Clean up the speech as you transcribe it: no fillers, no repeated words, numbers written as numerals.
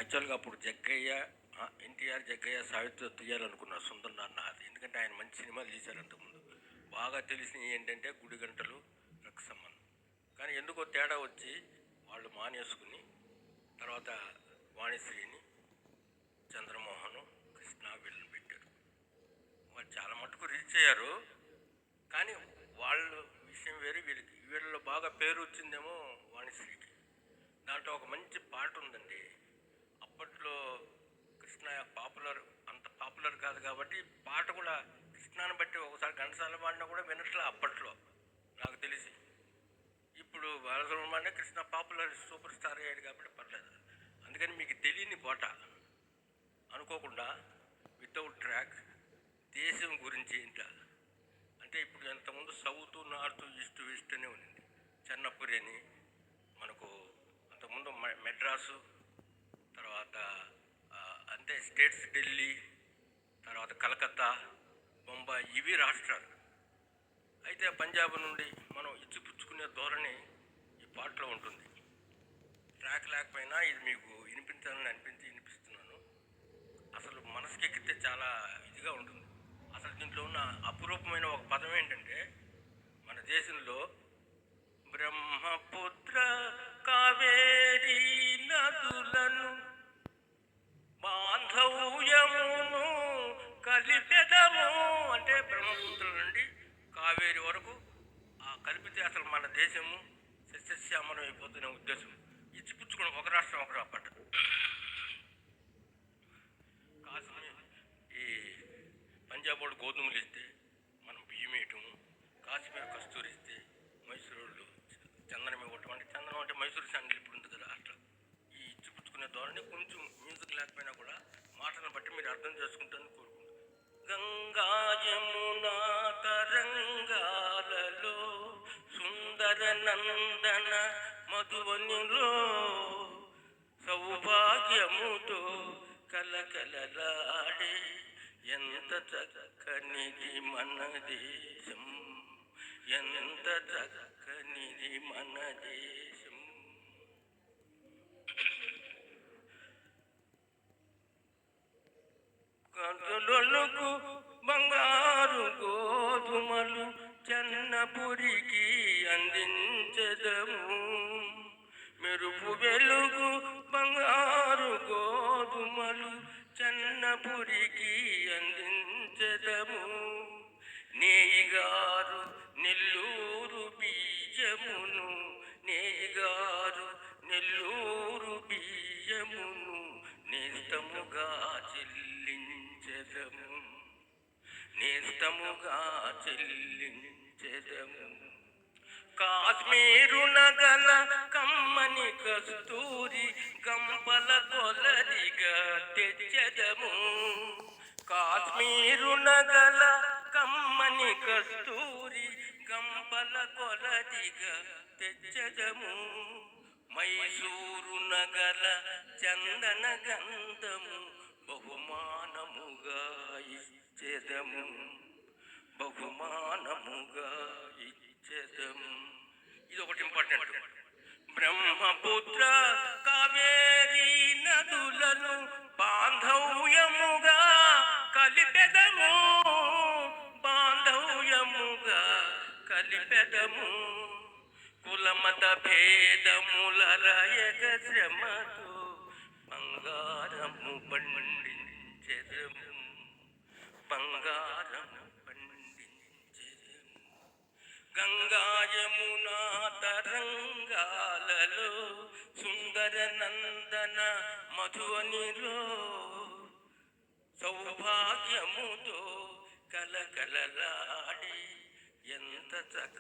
యాక్చువల్గా అప్పుడు జగ్గయ్య, ఎన్టీఆర్, జగ్గయ్య, సావిత్రి తీయాలనుకున్నారు సుందర్ నాన్న అది. ఎందుకంటే ఆయన మంచి సినిమాలు తీశారు అంతకుముందు. బాగా తెలిసినవి ఏంటంటే గుడిగంటలు, రక్సమ్మన్. కానీ ఎందుకో తేడా వచ్చి వాళ్ళు మానేసుకుని తర్వాత వాణిశ్రీని, చంద్రమోహన్, కృష్ణ వీళ్ళని పెట్టారు. వాళ్ళు చాలా మటుకు రీచ్ అయ్యారు. కానీ వాళ్ళు విషయం వేరు. వీళ్ళలో బాగా పేరు వచ్చిందేమో వాణిశ్రీకి. దాంట్లో ఒక మంచి పాట ఉందండి. అప్పట్లో కృష్ణ అంత పాపులర్ కాదు కాబట్టి పాట కూడా కృష్ణాన్ని బట్టి ఒకసారి ఘంటసాల పాడినా కూడా వినట్లా అప్పట్లో నాకు తెలిసి. ఇప్పుడు Balasubrahmanyam Krishna popular super star అయ్యాడు కాబట్టి పర్లేదు. అందుకని మీకు తెలియని పాట అనుకోకుండా వితౌట్ ట్రాక్ దేశం గురించి ఏంట అంటే ఇప్పుడు ఎంతకుముందు సౌత్, నార్త్, ఈస్ట్, వెస్ట్ అనే ఉంది. చెన్నపురి అని మనకు అంతకుముందు మెడ్రాసు, తర్వాత అంటే స్టేట్స్ ఢిల్లీ, తర్వాత కలకత్తా, బొంబాయి, ఇవి రాష్ట్రాలు. అయితే పంజాబ్ నుండి మనం ఇచ్చిపుచ్చుకునే ధోరణి ఈ పాటలో ఉంటుంది. ట్రాక్ లేకపోయినా ఇది మీకు వినిపించాలని వినిపిస్తున్నాను. అసలు మనసుకి ఎక్కితే చాలా ఇదిగా ఉంటుంది. అసలు దీంట్లో ఉన్న అపురూపమైన ఒక పదం ఏంటంటే మన దేశంలో బ్రహ్మపుత్ర కావేరీ నదులను బాంధవ్యమును కలిపెదము అంటే బ్రహ్మపుత్రుల నుండి కావేరి వరకు కలిపితే అసలు మన దేశము సస్యశ్యామలం అయిపోతున్న ఉద్దేశం. ఇచ్చిపుచ్చుకోవడం ఒక రాష్ట్రం ఒక రాపట. కాశ్మీర్ ఈ పంజాబ్ వాడు గోధుమలు ఇస్తే మనం బియ్యం వేయటము, కాశ్మీర్ కస్తూరి ఇస్తే మైసూరు వాళ్ళు చందనం ఇవ్వటం. అంటే చందనం అంటే మైసూరు శాండిల్ ఇప్పుడు ఉంది కదా అట్లా. ఈ ఇచ్చిపుచ్చుకునే ధోరణి కొంచెం మ్యూజిక్ లేకపోయినా కూడా మాటలను బట్టి మీరు అర్థం చేసుకుంటారని కోరుకుంటాను. గంగా యమునా తరంగాలలో సుందర నందన మధువనిలో సౌభాగ్యముతో కలకలలాడే ఎంత చక్కనిది మన దేశం, ఎంత చక్కనిది మన దేశం. కందులకు బంగారు గోధుమలు చెన్నపురికి అందించదము, మెరుపు వెలుగు బంగారు గోధుమలు చెన్నపురికి అందించదము, నేయిగారు నెల్లూరు బీజమును, నేయిగారు నెల్లూరు బీజమును నేస్తముగా చెల్లించెదము, నేస్తముగా చెల్లించెదము. కాశ్మీరు నగల కమ్మని కస్తూరి గంపల కొలదిగా తెచ్చెదము, కాశ్మీరు నగల కమ్మని కస్తూరి గంపల కొలదిగా తెచ్చెదము, మైసూరు నగల చందన గంధము బహుమానముగా ఇచ్చెదము, బహుమానముగా ఇచ్చెదము. ఇది ఒకటి ఇంపార్టెంట్. బ్రహ్మపుత్ర కావేరీ నదులను బాంధవ్యముగా కలిపెదము, బాంధవ్యముగా కలిపెదము, కులమత భేదముల రాయక శ్రమతో బంగారము పండించెదము, బంగారము పండించెదము. గంగా యమునా తరంగాలలో సుందర నందన మధువనిలో సౌభాగ్యముతో కలకలలాడి ఎంత చక్క